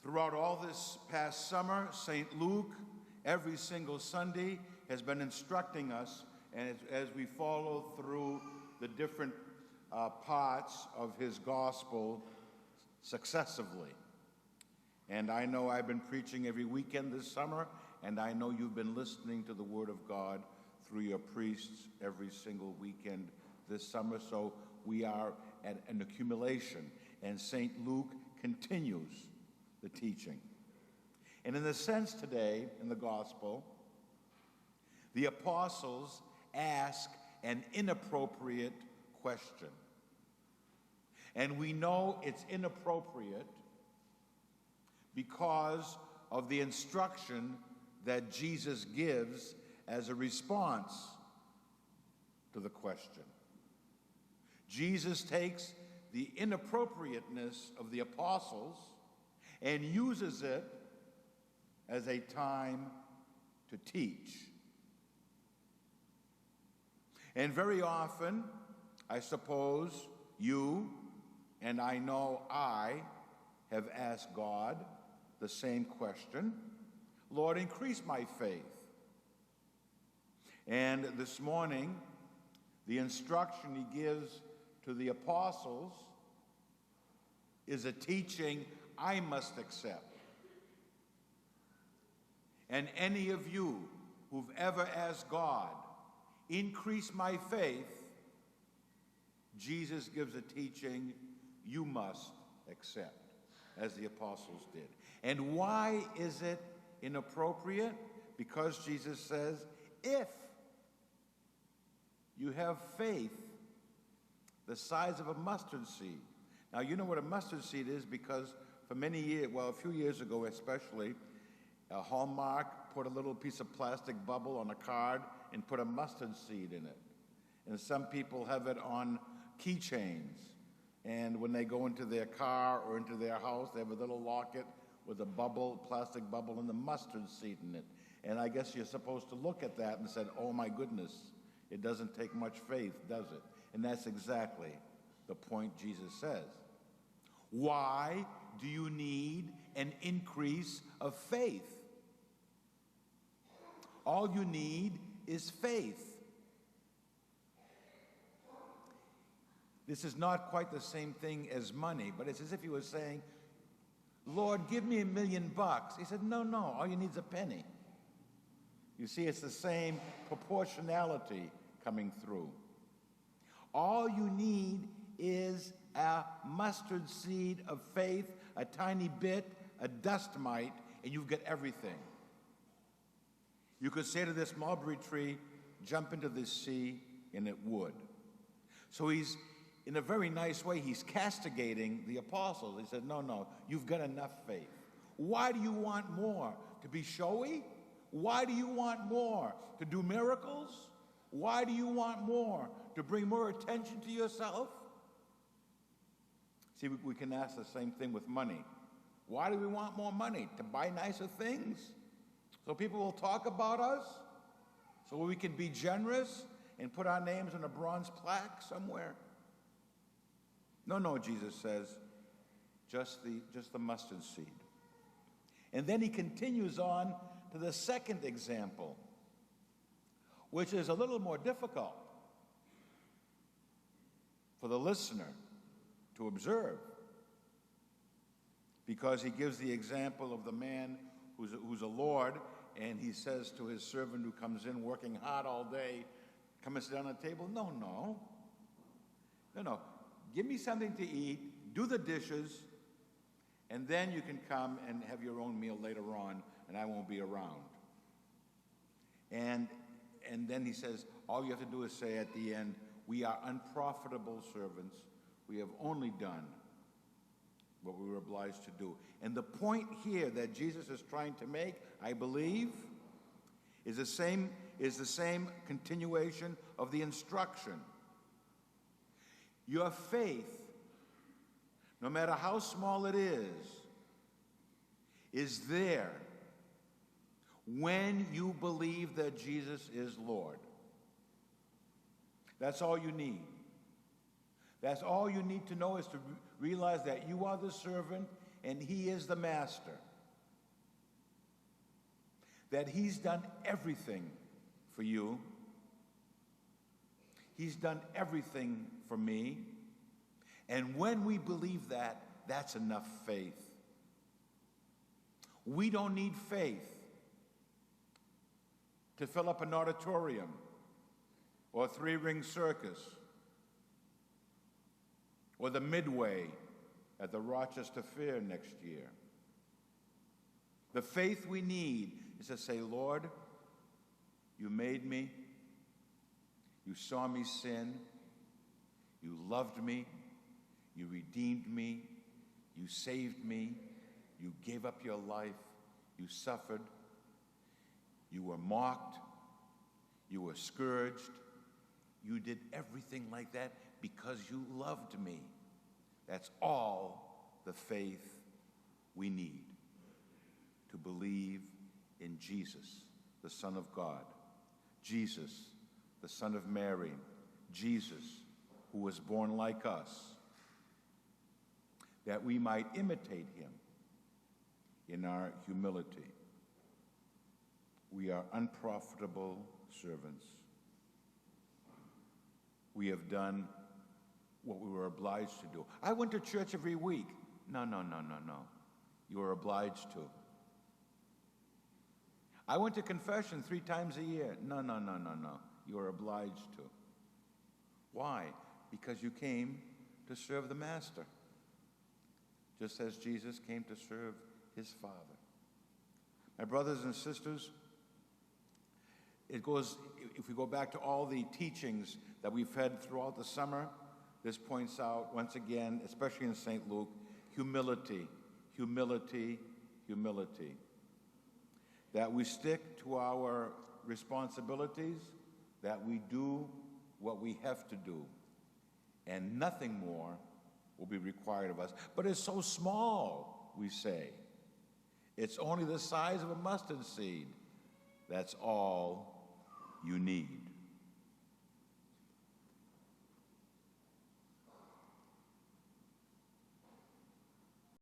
Throughout all this past summer, St. Luke, every single Sunday, has been instructing us, and as we follow through the different parts of his gospel successively. And I know I've been preaching every weekend this summer, and I know you've been listening to the Word of God through your priests every single weekend this summer. So we are at an accumulation, and St. Luke continues the teaching. And in the sense today, in the gospel, the apostles ask an inappropriate question. And we know it's inappropriate because of the instruction that Jesus gives as a response to the question. Jesus takes the inappropriateness of the apostles and uses it as a time to teach. And very often, I suppose you, and I know I, have asked God the same question: Lord, increase my faith. And this morning, the instruction he gives to the apostles is a teaching I must accept. And any of you who've ever asked God, increase my faith, Jesus gives a teaching you must accept, as the apostles did. And why is it inappropriate? Because Jesus says, if you have faith the size of a mustard seed. Now, you know what a mustard seed is because for many years, well, a few years ago especially, Hallmark put a little piece of plastic bubble on a card and put a mustard seed in it. And some people have it on keychains. And when they go into their car or into their house, they have a little locket with a bubble, plastic bubble, and the mustard seed in it. And I guess you're supposed to look at that and say, oh my goodness, it doesn't take much faith, does it? And that's exactly the point Jesus says. Why do you need an increase of faith? All you need is faith. This is not quite the same thing as money, but it's as if he was saying, Lord, give me $1 million. He said, no, all you need is a penny. You see, it's the same proportionality coming through. All you need is a mustard seed of faith, a tiny bit, a dust mite, and you've got everything. You could say to this mulberry tree, jump into this sea, and it would. So he's, in a very nice way, he's castigating the apostles. He said, no, you've got enough faith. Why do you want more? To be showy? Why do you want more? To do miracles? Why do you want more? To bring more attention to yourself? See, we can ask the same thing with money. Why do we want more money? To buy nicer things? So people will talk about us? So we can be generous and put our names on a bronze plaque somewhere? No, Jesus says, just the mustard seed. And then he continues on to the second example, which is a little more difficult for the listener to observe, because he gives the example of the man who's a lord, and he says to his servant who comes in working hard all day, come and sit down at the table. No. Give me something to eat, do the dishes, and then you can come and have your own meal later on, and I won't be around. And then he says, all you have to do is say at the end, we are unprofitable servants. We have only done what we were obliged to do. And the point here that Jesus is trying to make, I believe, is the same continuation of the instruction. Your faith, no matter how small it is there when you believe that Jesus is Lord. That's all you need. That's all you need to know, is to realize that you are the servant and he is the master. That he's done everything for you. He's done everything for me. And when we believe that, that's enough faith. We don't need faith to fill up an auditorium or a three-ring circus or the Midway at the Rochester Fair next year. The faith we need is to say, Lord, you made me, you saw me sin, you loved me, you redeemed me, you saved me, you gave up your life, you suffered, you were mocked, you were scourged, you did everything like that because you loved me. That's all the faith we need to believe in Jesus, the Son of God, Jesus, the Son of Mary, Jesus, who was born like us, that we might imitate him in our humility. We are unprofitable servants. We have done what we were obliged to do. I went to church every week. No. You were obliged to. I went to confession 3 times a year. No. You are obliged to. Why? Because you came to serve the Master, just as Jesus came to serve his Father. My brothers and sisters, if we go back to all the teachings that we've had throughout the summer, this points out once again, especially in St. Luke, humility, humility, humility. That we stick to our responsibilities, that we do what we have to do, and nothing more will be required of us. But it's so small, we say. It's only the size of a mustard seed. That's all you need.